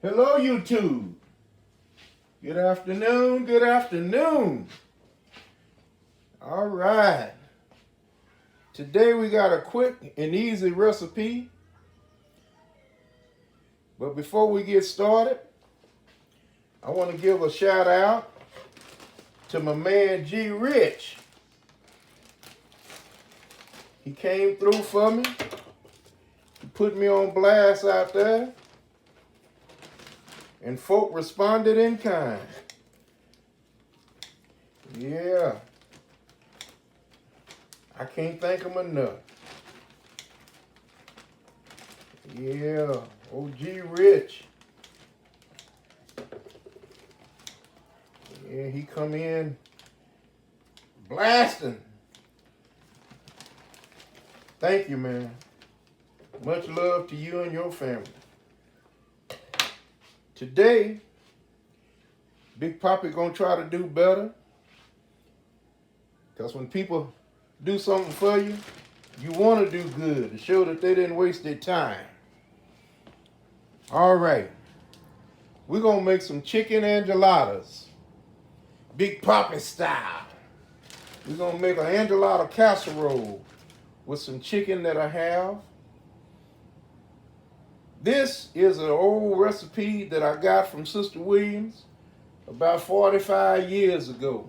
Hello, YouTube. Good afternoon. Good afternoon. All right. Today we got a quick and easy recipe. But before we get started, I want to give a shout out to my man G Rich. He came through for me. He put me on blast out there. And folk responded in kind. Yeah. I can't thank him enough. Yeah. OG Rich. Yeah, he come in blasting. Thank you, man. Much love to you and your family. Today, Big Papi gonna try to do better. Because when people do something for you, you want to do good to show that they didn't waste their time. All right. We're gonna make some chicken enchiladas. Big Papi style. We're gonna make an enchilada casserole with some chicken that I have. This is an old recipe that I got from Sister Williams about 45 years ago.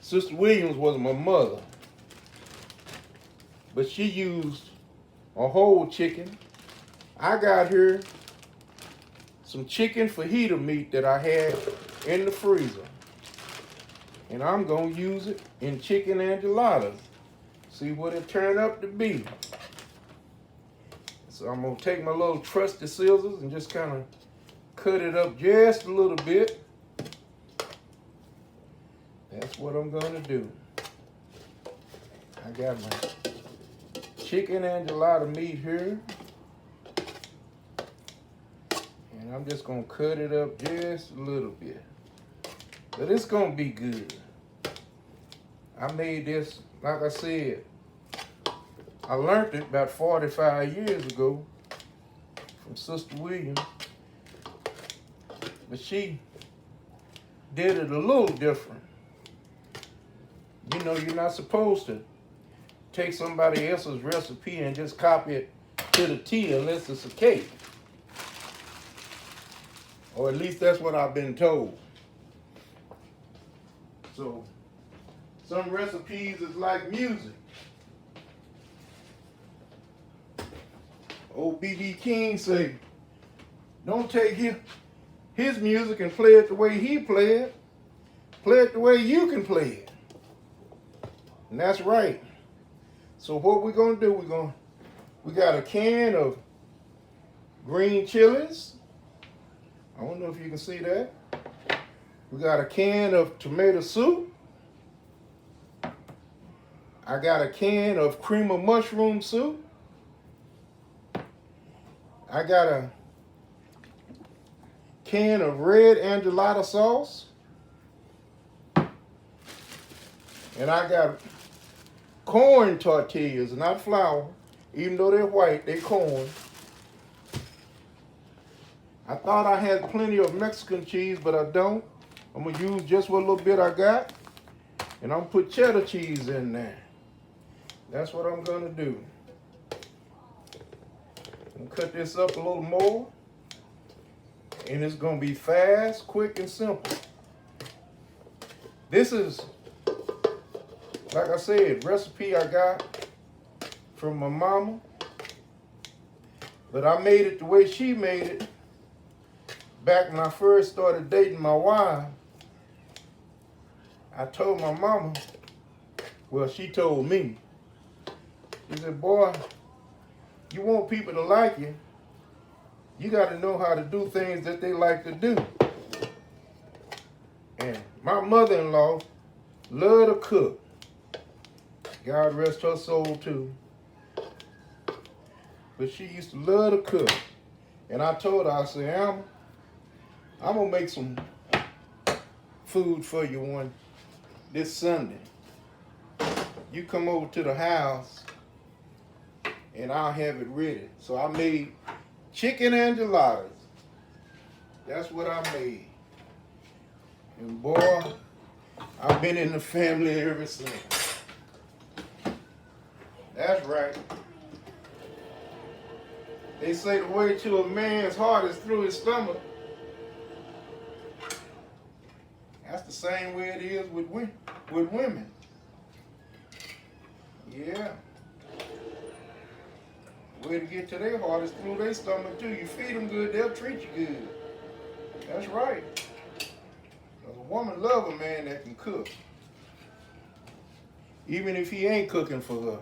Sister Williams was my mother, but she used a whole chicken. I got here some chicken fajita meat that I had in the freezer, and I'm gonna use it in chicken enchiladas. See what it turned up to be. So I'm gonna take my little trusty scissors and just kind of cut it up just a little bit. That's what I'm gonna do. I got my chicken enchilada meat here. And I'm just gonna cut it up just a little bit. But it's gonna be good. I made this, like I said, I learned it about 45 years ago from Sister Williams. But she did it a little different. You know, you're not supposed to take somebody else's recipe and just copy it to the T unless it's a cake. Or at least that's what I've been told. So, some recipes is like music. Old B.B. King say, don't take his music and play it the way he played it. Play it the way you can play it. And that's right. So what we're gonna do, we got a can of green chilies. I don't know if you can see that. We got a can of tomato soup. I got a can of cream of mushroom soup. I got a can of red enchilada sauce. And I got corn tortillas, not flour. Even though they're white, they're corn. I thought I had plenty of Mexican cheese, but I don't. I'm going to use just what little bit I got. And I'm going to put cheddar cheese in there. That's what I'm going to do. I'm going to cut this up a little more. And it's going to be fast, quick, and simple. This is, like I said, recipe I got from my mama. But I made it the way she made it back when I first started dating my wife. I told my mama, well, she told me, she said, boy, you want people to like you, you got to know how to do things that they like to do. And my mother-in-law loved to cook. God rest her soul too. But she used to love to cook. And I told her, I said, Alma, I'm going to make some food for you this Sunday. You come over to the house and I'll have it ready. So I made chicken enchiladas. That's what I made. And boy, I've been in the family ever since. That's right. They say the way to a man's heart is through his stomach. That's the same way it is with women. Yeah. The way to get to their heart is through their stomach too. You feed them good, they'll treat you good. That's right. Because a woman loves a man that can cook. Even if he ain't cooking for her.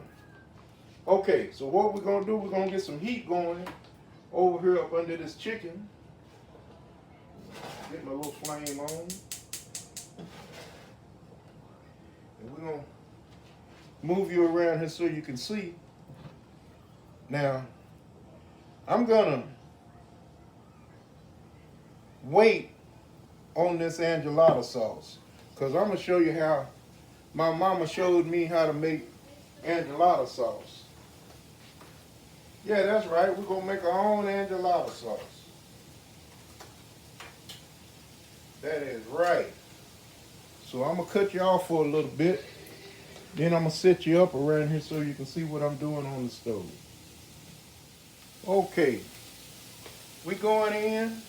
Okay, so what we're going to do, we're going to get some heat going over here up under this chicken. Get my little flame on. And we're going to move you around here so you can see. Now, I'm going to wait on this enchilada sauce because I'm going to show you how my mama showed me how to make enchilada sauce. Yeah, that's right. We're going to make our own enchilada sauce. That is right. So I'm going to cut you off for a little bit. Then I'm going to set you up around here so you can see what I'm doing on the stove. Okay. We're going in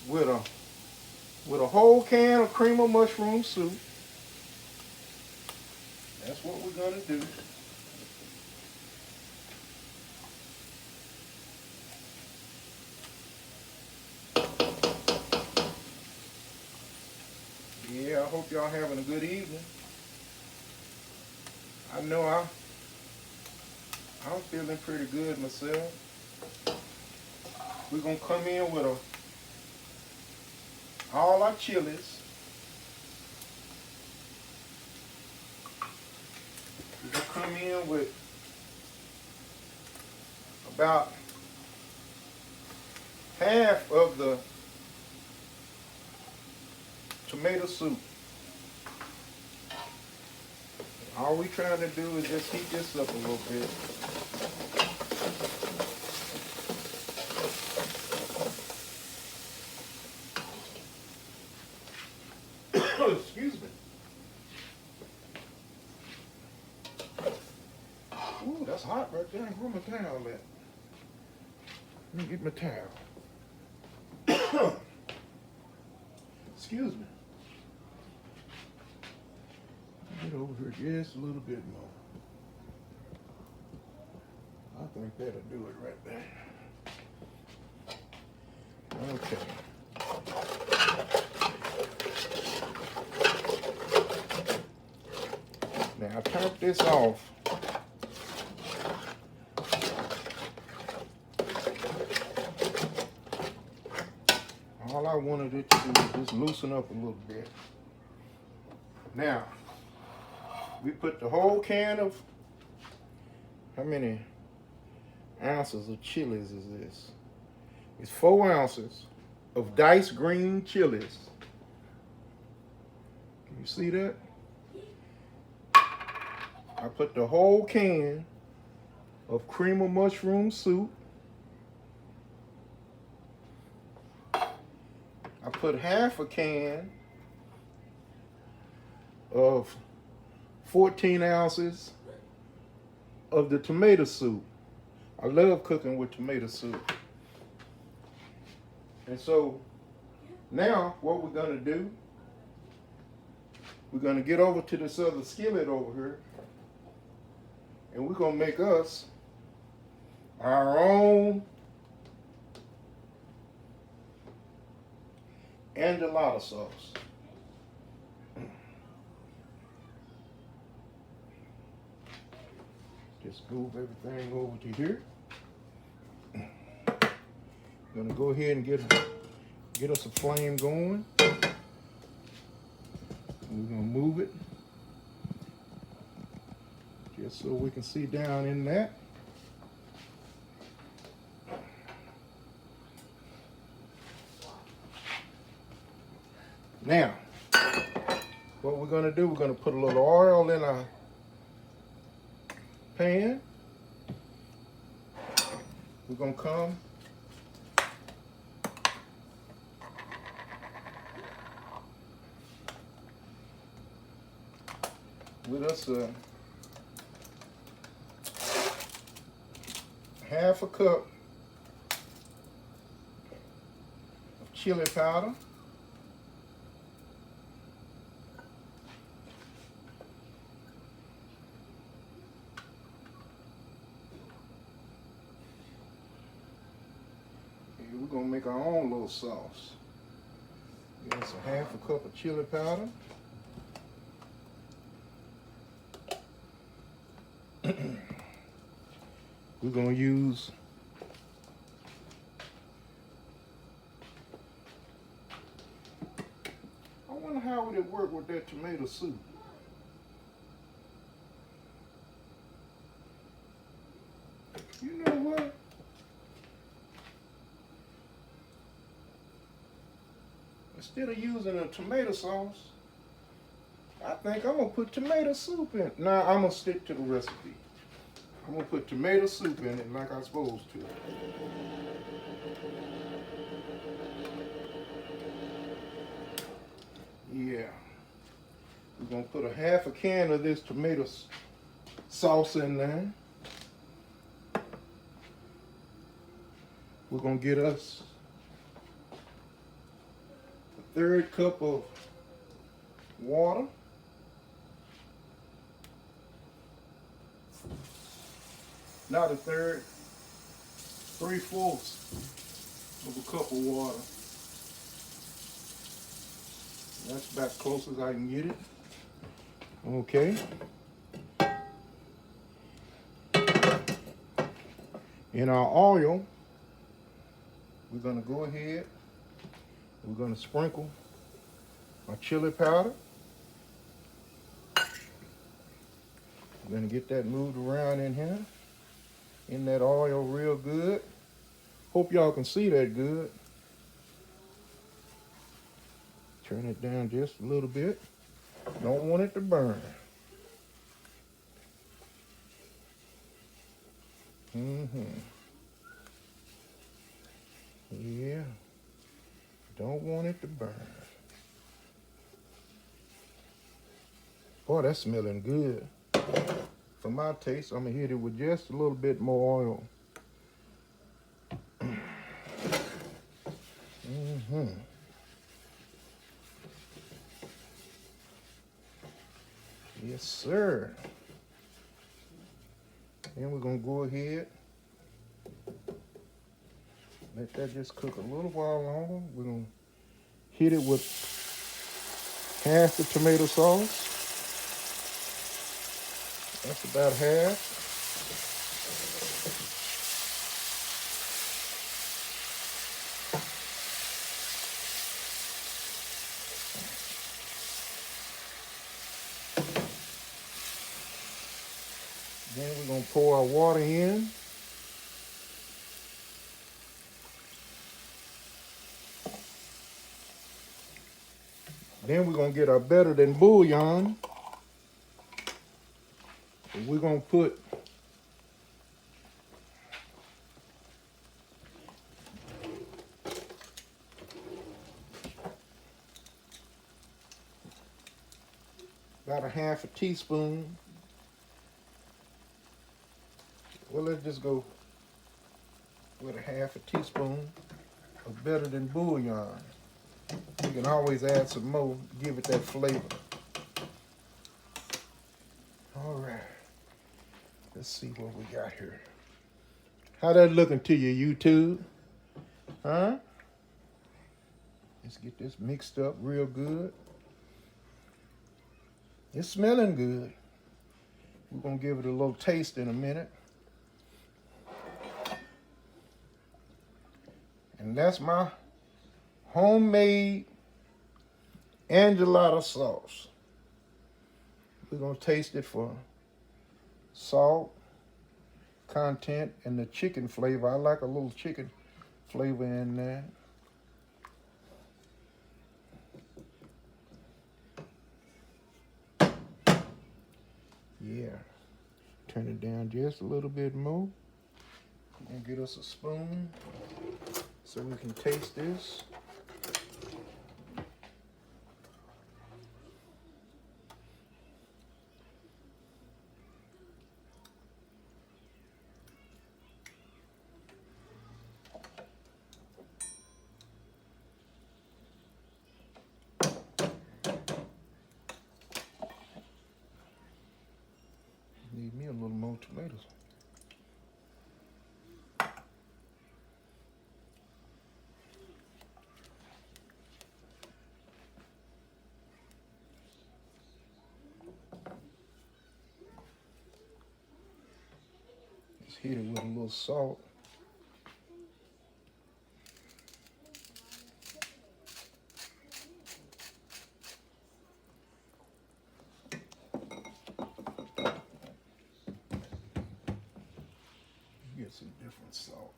with a whole can of cream of mushroom soup. That's what we're going to do. Yeah, I hope y'all having a good evening. I know I'm feeling pretty good myself. We're going to come in with all our chilies. We're going to come in with about half of the tomato soup. All we're trying to do is just heat this up a little bit. Excuse me. Ooh, that's hot right there. Where my towel at? Let me get my towel. Excuse me. Get over here just a little bit more. I think that'll do it right there. Okay. Now I top this off. All I wanted it to do was just loosen up a little bit. Now, we put the whole can of, how many ounces of chilies is this? It's 4 ounces of diced green chilies. Can you see that? I put the whole can of cream of mushroom soup. I put half a can of 14 ounces of the tomato soup. I love cooking with tomato soup. And so now what we're going to do, we're going to get over to this other skillet over here and we're going to make us our own enchilada sauce. Just move everything over to here. Gonna go ahead and get us a flame going. We're gonna move it just so we can see down in that. Now, what we're gonna do, we're gonna put a little oil in our pan. We're gonna come with us a half a cup of chili powder. And we're gonna make our own little sauce. That's a half a cup of chili powder. We're gonna use I wonder how would it work with that tomato soup. You know what? Instead of using a tomato sauce, I think I'm gonna put tomato soup in. Nah, I'm gonna stick to the recipe. I'm gonna put tomato soup in it like I'm supposed to. Yeah. We're gonna put a half a can of this tomato sauce in there. We're gonna get us a third cup of water. Not a third, 3/4 of a cup of water. That's about as close as I can get it. Okay. In our oil, we're gonna go ahead, we're gonna sprinkle our chili powder. We're gonna get that moved around in here, in that oil real good. Hope y'all can see that good. Turn it down just a little bit. Don't want it to burn. Yeah. Don't want it to burn. Boy, that's smelling good. For my taste, I'm gonna hit it with just a little bit more oil. Yes, sir. Then we're gonna go ahead, let that just cook a little while longer. We're gonna hit it with half the tomato sauce. That's about half. Then we're gonna pour our water in. Then we're gonna get our better than bouillon. And we're gonna put about a half a teaspoon. Well, let's just go with a half a teaspoon of better than bouillon. You can always add some more, give it that flavor. All right, let's see what we got here. How that looking to you, YouTube? Huh? Let's get this mixed up real good. It's smelling good. We're gonna give it a little taste in a minute. And that's my homemade enchilada sauce. We're gonna taste it for salt content and the chicken flavor. I like a little chicken flavor in there. Yeah. Turn it down just a little bit more. We're gonna get us a spoon so we can taste this. hit it with a little salt. Get some different salt.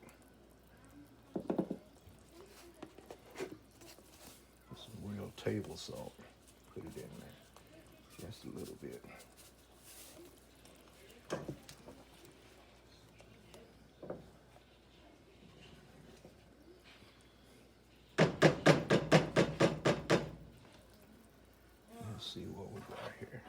Some real table salt. Put it in there. Just a little bit. Let's see what we got here.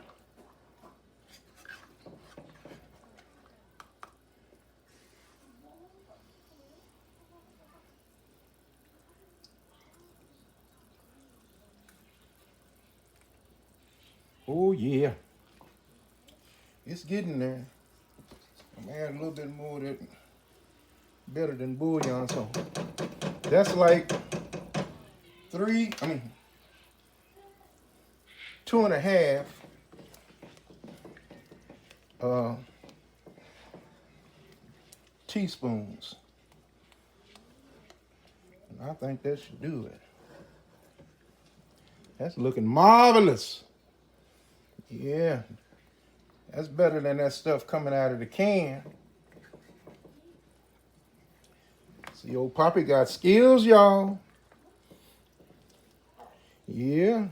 Oh yeah, it's getting there. I'm gonna add a little bit more of that, better than bouillon. So that's like 2.5 teaspoons. And I think that should do it. That's looking marvelous. Yeah, that's better than that stuff coming out of the can. See, old Poppy got skills, y'all. Yeah.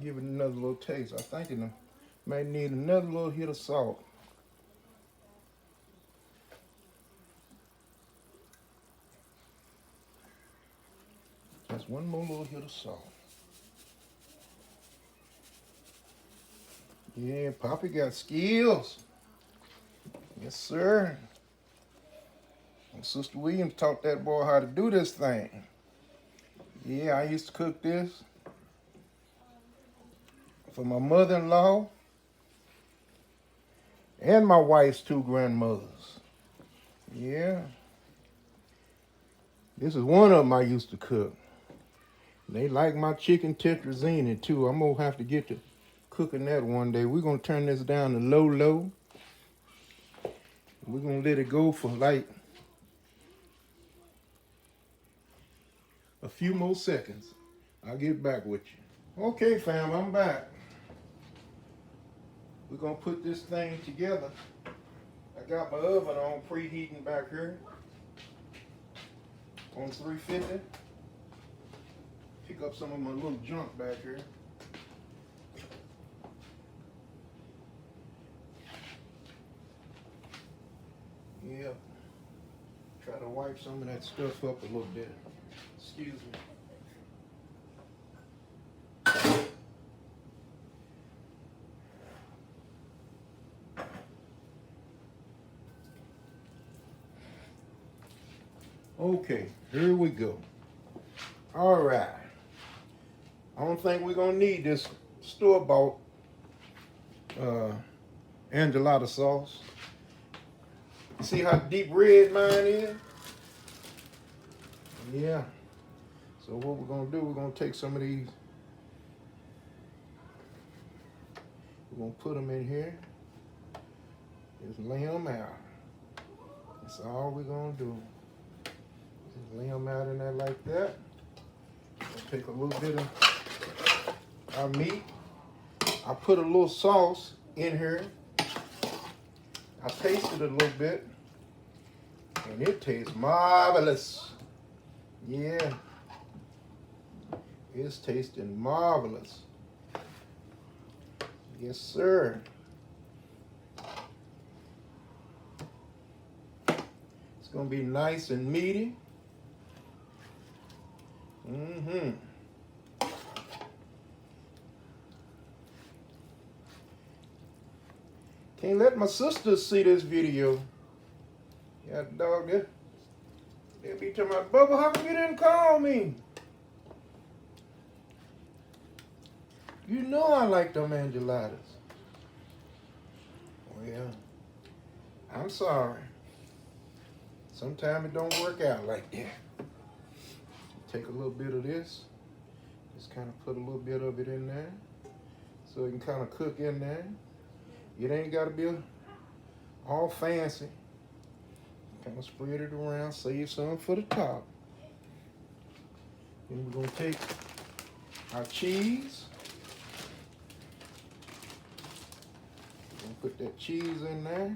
Give it another little taste. I think it may need another little hit of salt. Just one more little hit of salt. Yeah, Poppy got skills. Yes, sir. And Sister Williams taught that boy how to do this thing. Yeah, I used to cook this for my mother-in-law and my wife's 2 grandmothers. Yeah. This is one of them I used to cook. They like my chicken tetrazzini too. I'm gonna have to get to cooking that one day. We're gonna turn this down to low. We're gonna let it go for like a few more seconds. I'll get back with you. Okay, fam, I'm back. We're gonna put this thing together. I got my oven on preheating back here on 350. Pick up some of my little junk back here. Yeah. Try to wipe some of that stuff up a little bit. Excuse me. Okay, here we go. All right. I don't think we're gonna need this store-bought enchilada sauce. See how deep red mine is? Yeah. So what we're gonna do, we're gonna take some of these. We're gonna put them in here. Just lay them out. That's all we're gonna do. Just lay them out in there like that. We'll take a little bit of our meat. I put a little sauce in here. I tasted it a little bit, and it tastes marvelous. Yeah, it's tasting marvelous. Yes, sir. It's gonna be nice and meaty. Can't let my sisters see this video. Yeah, dog, they'll be telling my Bubba, how come you didn't call me? You know I like them enchiladas. Well, I'm sorry. Sometimes it don't work out like that. Take a little bit of this. Just kind of put a little bit of it in there so it can kind of cook in there. It ain't got to be all fancy. Kind of spread it around, save some for the top. Then we're going to take our cheese. We're going to put that cheese in there.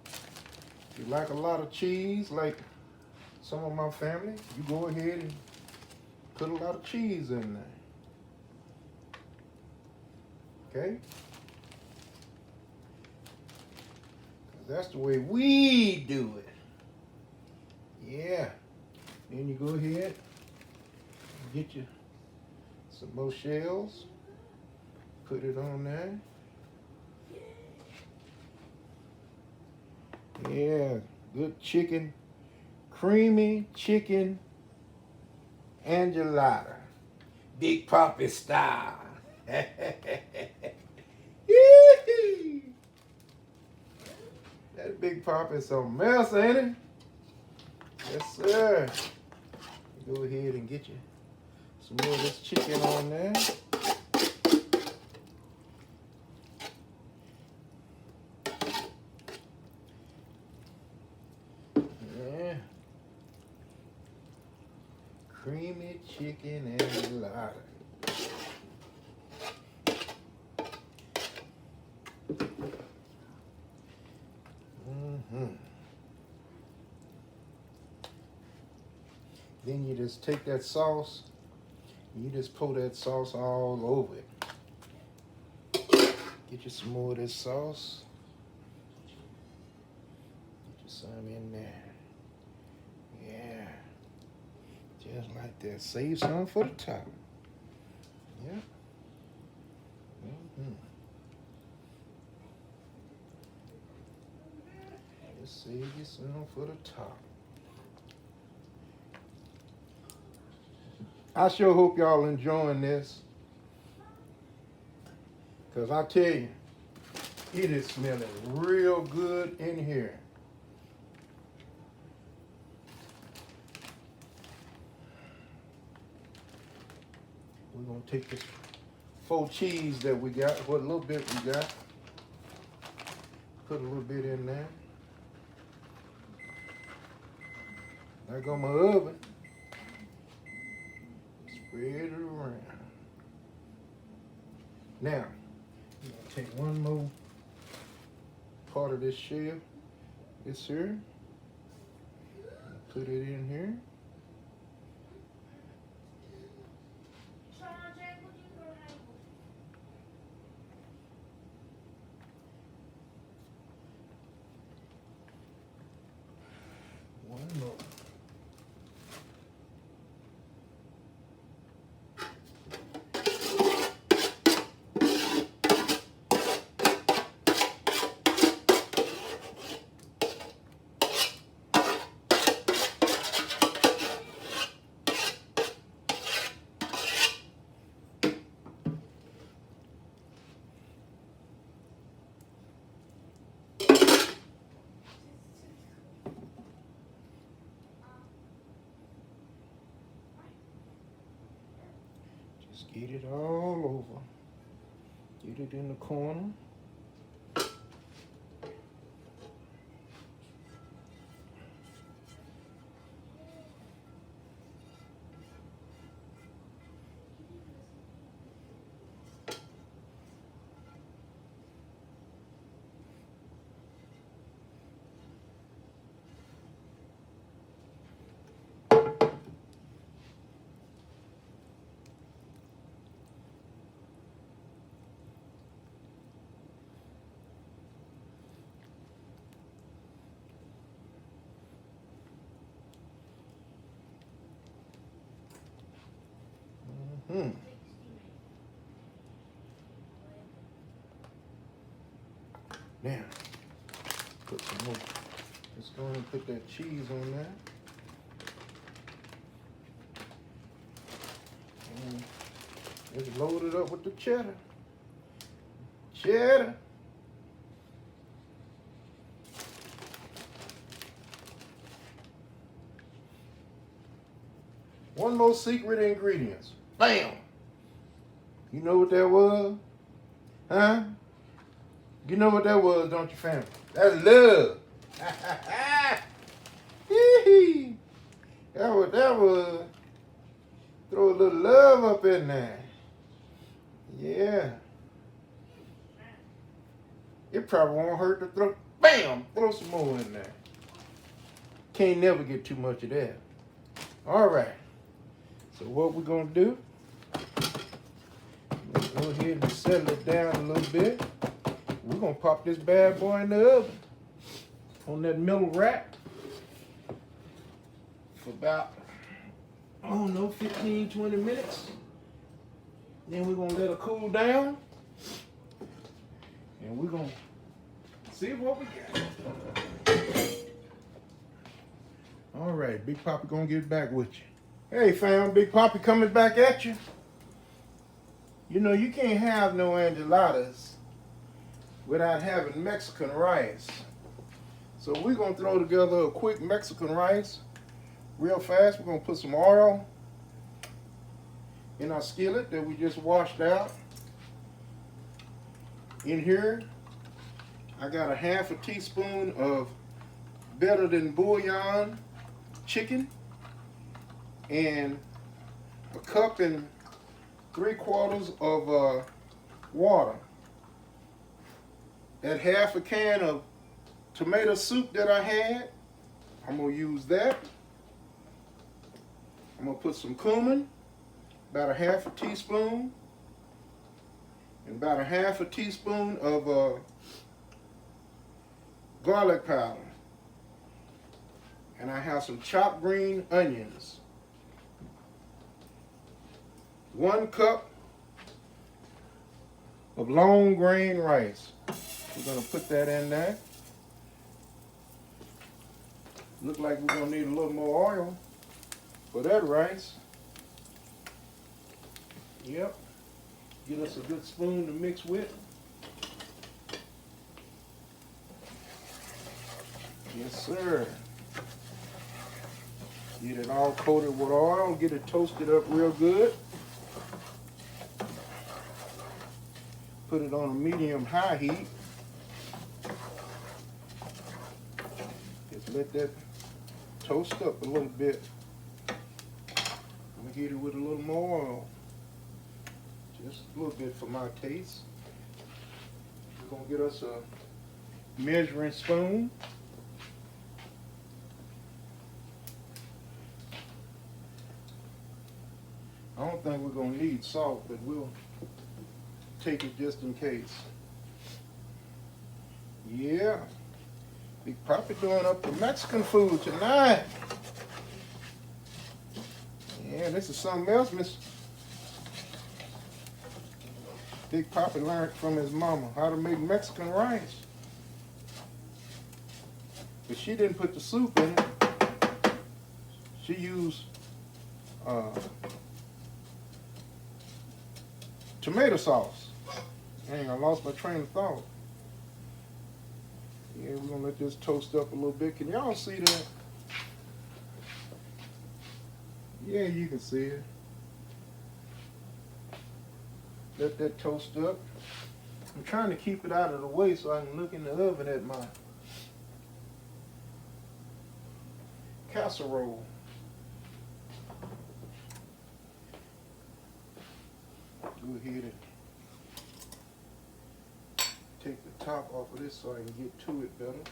If you like a lot of cheese, like some of my family, you go ahead and put a lot of cheese in there. Okay? That's the way we do it. Yeah. Then you go ahead and get you some more shells. Put it on there. Yeah, good chicken, creamy chicken enchilada. Big Papi style. That Big Papi some mess, ain't it? Yes, sir. Go ahead and get you some more of this chicken on there. Yeah. Creamy chicken enchilada. Then you just take that sauce, and you just pour that sauce all over it. Get you some more of this sauce. Get you some in there. Yeah. Just like that. Save some for the top. Yeah. Just save you some for the top. I sure hope y'all enjoying this. Because I tell you, it is smelling real good in here. We're going to take this faux cheese that we got, what little bit we got, put a little bit in there. I got my oven. Spread it around. Now, I'm going to take one more part of this shell, this here, put it in here. One more. Just get it all over. Get it in the corner. Now, put some more. Let's go ahead and put that cheese on there. And let's load it up with the cheddar. Cheddar. One more secret ingredients. Bam! You know what that was? Huh? You know what that was, don't you, family? That's love. That was. Throw a little love up in there. Yeah. It probably won't hurt to throw, bam, throw some more in there. Can't never get too much of that. All right. So what we're gonna do, let's go ahead and settle it down a little bit. We're gonna pop this bad boy in the oven on that middle rack for about, I don't know, 15, 20 minutes. Then we're gonna let it cool down. And we're gonna see what we got. All right, Big Papi gonna get back with you. Hey fam, Big Papi coming back at you. You know, you can't have no enchiladas without having Mexican rice. So we're gonna throw together a quick Mexican rice real fast. We're gonna put some oil in our skillet that we just washed out. In here, I got a half a teaspoon of better than bouillon chicken and a cup and 3/4 of water. That half a can of tomato soup that I had, I'm gonna use that. I'm gonna put some cumin, about a half a teaspoon, and about a half a teaspoon of garlic powder. And I have some chopped green onions. 1 cup of long grain rice. We're gonna put that in there. Look like we're gonna need a little more oil for that rice. Yep. Get us a good spoon to mix with. Yes, sir. Get it all coated with oil. Get it toasted up real good. Put it on a medium-high heat. Just let that toast up a little bit. I'm gonna heat it with a little more oil. Just a little bit for my taste. We're gonna get us a measuring spoon. I don't think we're gonna need salt, but we'll take it just in case. Yeah. Big Papi doing up the Mexican food tonight. Yeah, this is something else, Miss. Big Papi learned from his mama how to make Mexican rice. But she didn't put the soup in it. She used tomato sauce. Dang, I lost my train of thought. Yeah, we're gonna let this toast up a little bit. Can y'all see that? Yeah, you can see it. Let that toast up. I'm trying to keep it out of the way so I can look in the oven at my casserole. Go ahead and take the top off of this so I can get to it better.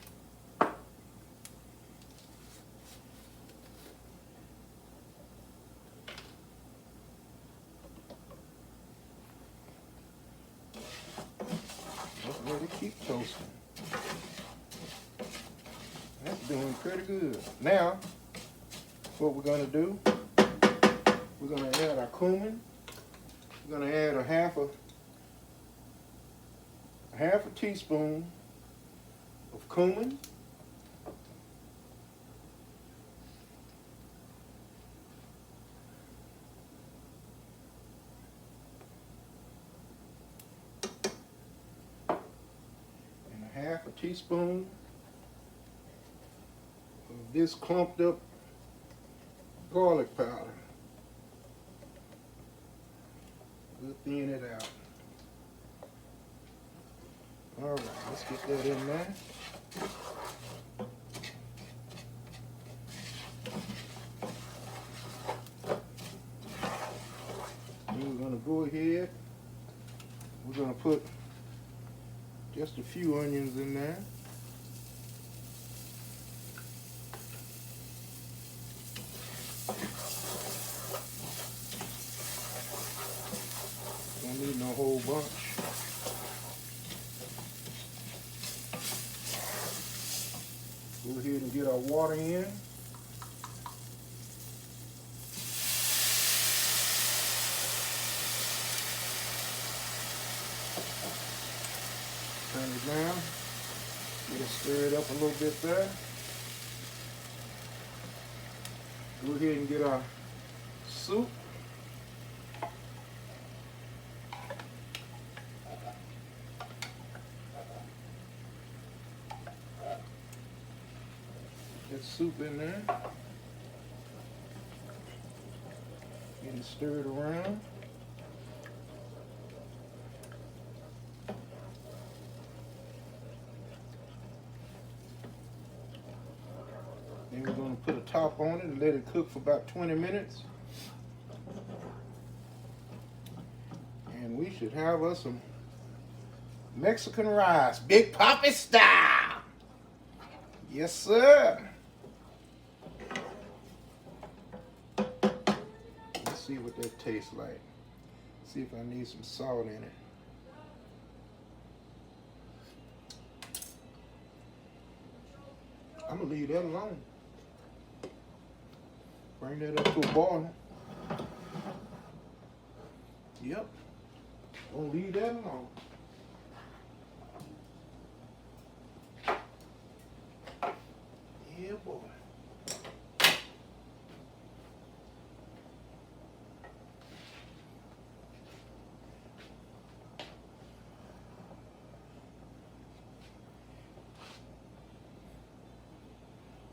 Just let it keep toasting. That's doing pretty good. Now, what we're gonna do, we're gonna add our cumin. We're gonna add a half a teaspoon of cumin. And a half a teaspoon of this clumped up garlic powder. We'll thin it out. All right, let's get that in there. Then we're gonna go ahead. We're gonna put just a few onions in there. Don't need no whole bunch. Go ahead and get our water in. Turn it down. Get it stirred up a little bit there. Go ahead and get our soup. Get soup in there. Get it stirred around. Then we're going to put a top on it and let it cook for about 20 minutes. And we should have us some Mexican rice, Big Papi style. Yes, sir. Let's see what that tastes like. See if I need some salt in it. I'm gonna leave that alone. Bring that up to a boil. Yep. Gonna leave that alone. Yeah, boy.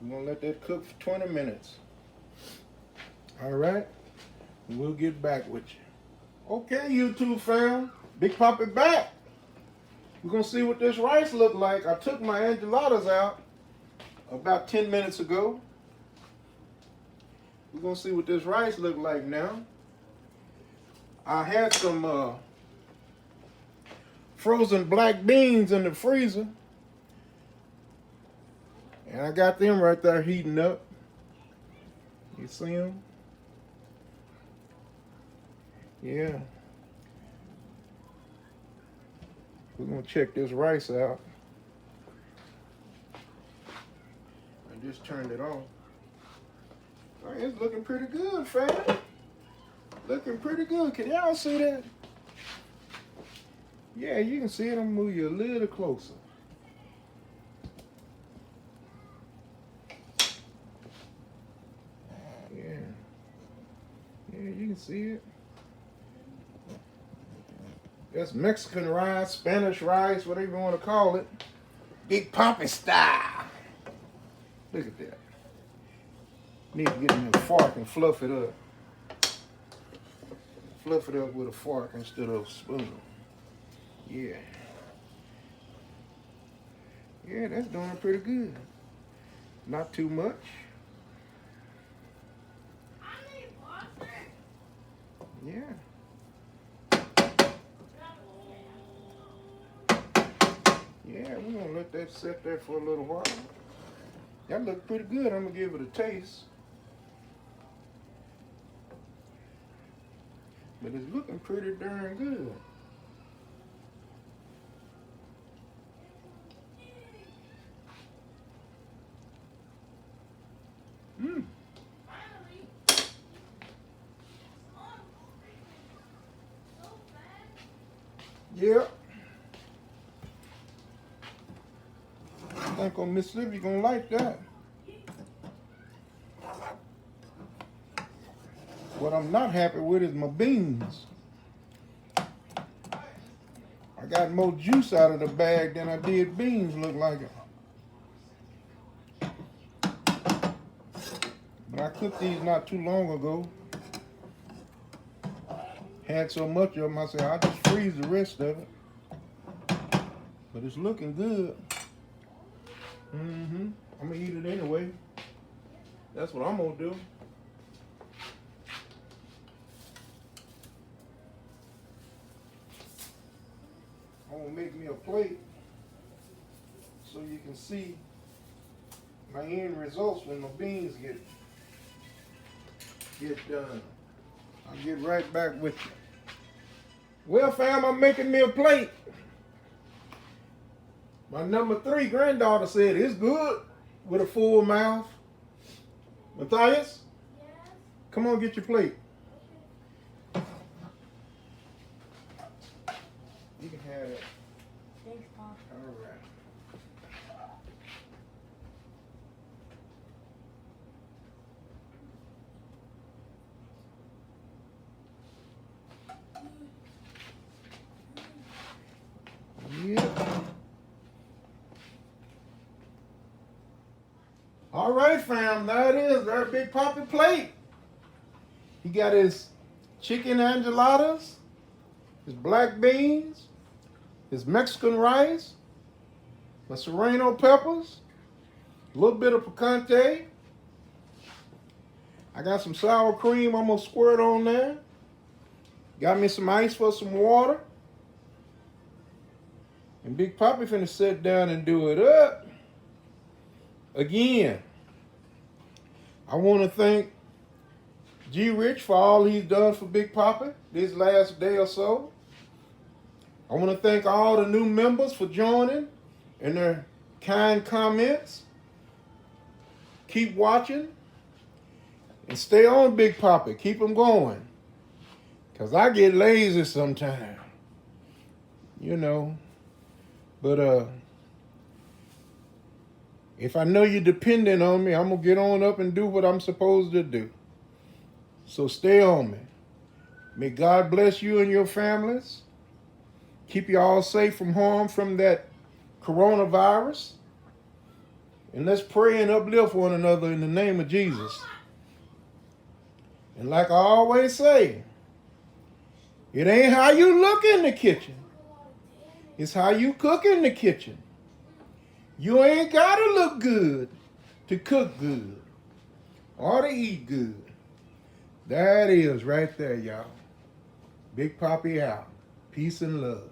We're gonna let that cook for 20 minutes. All right, we'll get back with you. Okay, YouTube fam, Big Papi back. We're gonna see what this rice look like. I took my enchiladas out about 10 minutes ago. We're gonna see what this rice look like now. I had some frozen black beans in the freezer. And I got them right there heating up. You see them? Yeah. We're gonna check this rice out. I just turned it on. All right, it's looking pretty good, fam. Looking pretty good. Can y'all see that? Yeah, you can see it. I'm gonna move you a little closer. Yeah, you can see it. That's Mexican rice, Spanish rice, whatever you want to call it. Big Papi style. Look at that. Need to get in a fork and fluff it up. Fluff it up with a fork instead of a spoon. Yeah. Yeah, that's doing pretty good. Not too much. Yeah. Yeah, we're gonna let that sit there for a little while. That look pretty good. I'm gonna give it a taste. But it's looking pretty darn good. Mmm. Yep. I think on Mississippi you're gonna like that. What I'm not happy with is my beans. I got more juice out of the bag than I did beans, look like it. But I cooked these not too long ago. Had so much of them, I said I'll just freeze the rest of it. But it's looking good. I'm gonna eat it anyway. That's what I'm gonna do. I'm gonna make me a plate so you can see my end results when the beans get done. I'll get right back with you. Well, fam, I'm making me a plate. My number 3 granddaughter said it's good with a full mouth. Matthias? Yes? Come on, get your plate. You can have it. Thanks, Pop. All right. Yeah. All right, fam. There it is. There's Big Poppy plate. He got his chicken enchiladas, his black beans, his Mexican rice, my serrano peppers, a little bit of picante. I got some sour cream I'm gonna squirt on there. Got me some ice for some water. And Big Poppy finna sit down and do it up. Again, I want to thank G. Rich for all he's done for Big Poppy this last day or so. I want to thank all the new members for joining and their kind comments. Keep watching and stay on Big Poppy. Keep them going. Because I get lazy sometimes. You know. But if I know you're dependent on me, I'm going to get on up and do what I'm supposed to do. So stay on me. May God bless you and your families. Keep you all safe from harm from that coronavirus. And let's pray and uplift one another in the name of Jesus. And like I always say, it ain't how you look in the kitchen. It's how you cook in the kitchen. You ain't got to look good to cook good or to eat good. That is right there, y'all. Big Poppy out. Peace and love.